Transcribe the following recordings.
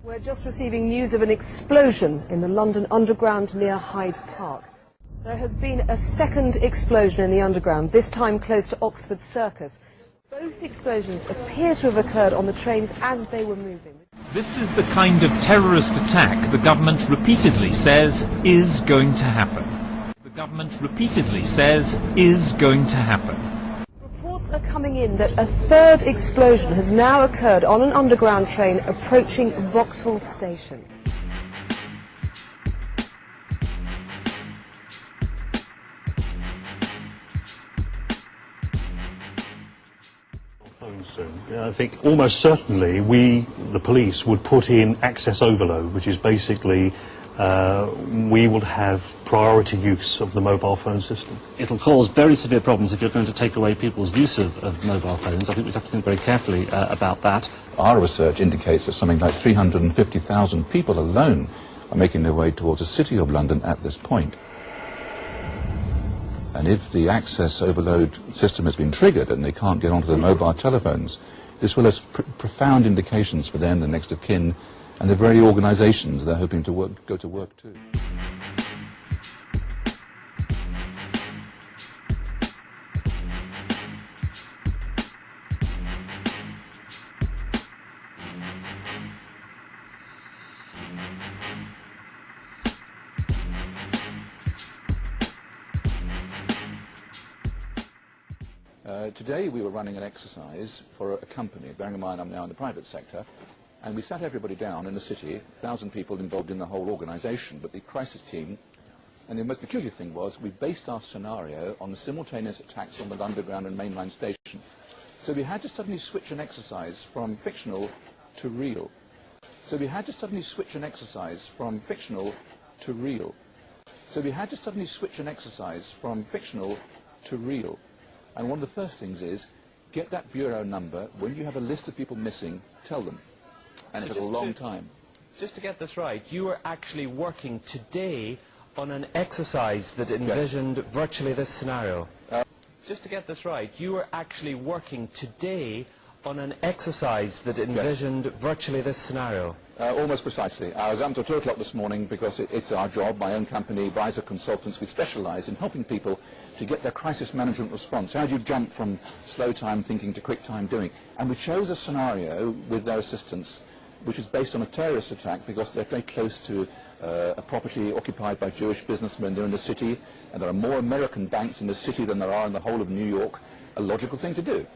We're just receiving news of an explosion in the London Underground near Hyde Park. There has been a second explosion in the Underground, this time close to Oxford Circus. Both explosions appear to have occurred on the trains as they were moving. This is the kind of terrorist attack the government repeatedly says is going to happen. The government repeatedly says is going to happen. Reports are coming in that a third explosion has now occurred on an Underground train approaching Vauxhall Station. Soon. I think almost certainly we, the police, would put in access overload, which is basically we will have priority use of the mobile phone system. It'll cause very severe problems if you're going to take away people's use of mobile phones. I think we have to think very carefully about that. Our research indicates that something like 350,000 people alone are making their way towards the City of London at this point. And if the access overload system has been triggered and they can't get onto their mobile telephones, this will have profound indications for them, the next of kin, and the very organisations they're hoping to go to work to. Today we were running an exercise for a company, bearing in mind I'm now in the private sector, and we sat everybody down in the city, 1,000 people involved in the whole organisation, but the crisis team, and the most peculiar thing was we based our scenario on the simultaneous attacks on the Underground and mainline station. So we had to suddenly switch an exercise from fictional to real. So we had to suddenly switch an exercise from fictional to real. So we had to suddenly switch an exercise from fictional to real. And one of the first things is, get that bureau number. When you have a list of people missing, tell them. And it took a long time. Just to get this right, you were actually working today on an exercise that envisioned virtually this scenario. Just to get this right, you were actually working today on an exercise that envisioned virtually this scenario. Almost precisely. I was up until 2 o'clock this morning because it's our job, my own company, Visor Consultants. We specialise in helping people to get their crisis management response. How do you jump from slow time thinking to quick time doing? And we chose a scenario with their assistance which is based on a terrorist attack because they're very close to a property occupied by Jewish businessmen. They're in the city, and there are more American banks in the city than there are in the whole of New York. A logical thing to do.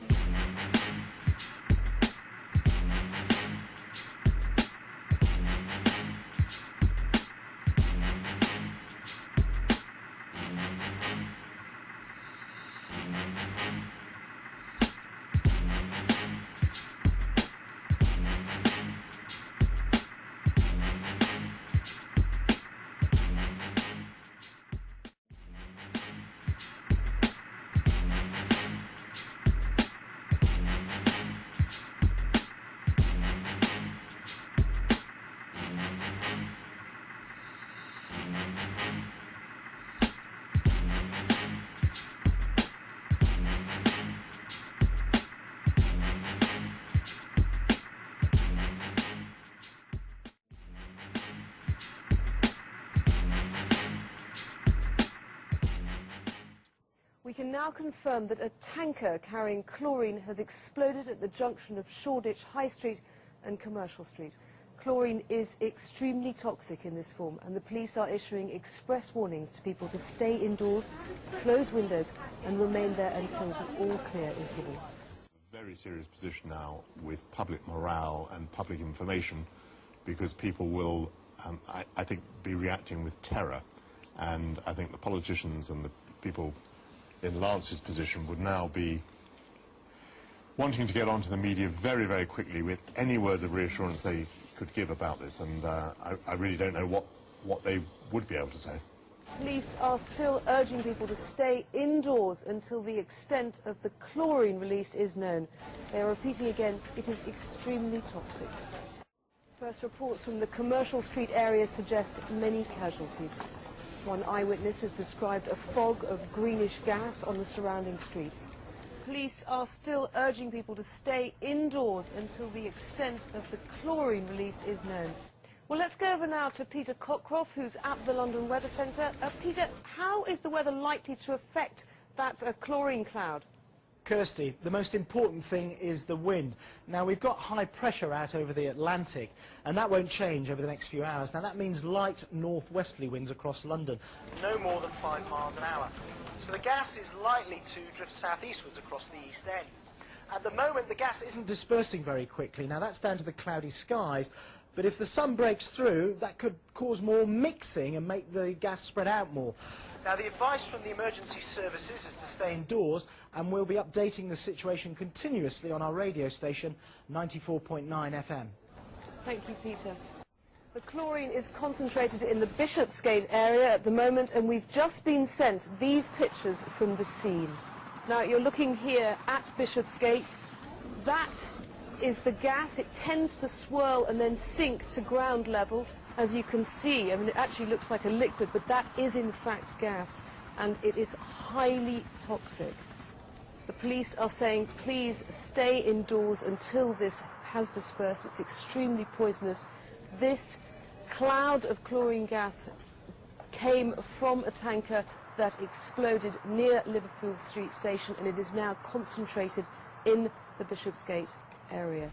We can now confirm that a tanker carrying chlorine has exploded at the junction of Shoreditch High Street and Commercial Street. Chlorine is extremely toxic in this form, and the police are issuing express warnings to people to stay indoors, close windows and remain there until the all clear is given. Very serious position now with public morale and public information, because people will, I think, be reacting with terror, and I think the politicians and the people in Lance's position would now be wanting to get onto the media very, very quickly with any words of reassurance they could give about this, and I really don't know what they would be able to say. Police are still urging people to stay indoors until the extent of the chlorine release is known. They are repeating again, it is extremely toxic. First reports from the Commercial Street area suggest many casualties. One eyewitness has described a fog of greenish gas on the surrounding streets. Police are still urging people to stay indoors until the extent of the chlorine release is known. Well, let's go over now to Peter Cockcroft, who's at the London Weather Centre. Peter, how is the weather likely to affect that chlorine cloud? Kirsty, the most important thing is the wind. Now, we've got high pressure out over the Atlantic, and that won't change over the next few hours. Now, that means light northwesterly winds across London, no more than 5 miles an hour. So the gas is likely to drift southeastwards across the East End. At the moment, the gas isn't dispersing very quickly. Now, that's down to the cloudy skies, but if the sun breaks through, that could cause more mixing and make the gas spread out more. Now, the advice from the emergency services is to stay indoors, and we'll be updating the situation continuously on our radio station, 94.9 FM. Thank you, Peter. The chlorine is concentrated in the Bishopsgate area at the moment, and we've just been sent these pictures from the scene. Now, you're looking here at Bishopsgate. That is the gas. It tends to swirl and then sink to ground level. As you can see, I mean, it actually looks like a liquid, but that is in fact gas, and it is highly toxic. The police are saying, please stay indoors until this has dispersed. It's extremely poisonous. This cloud of chlorine gas came from a tanker that exploded near Liverpool Street Station, and it is now concentrated in the Bishopsgate area.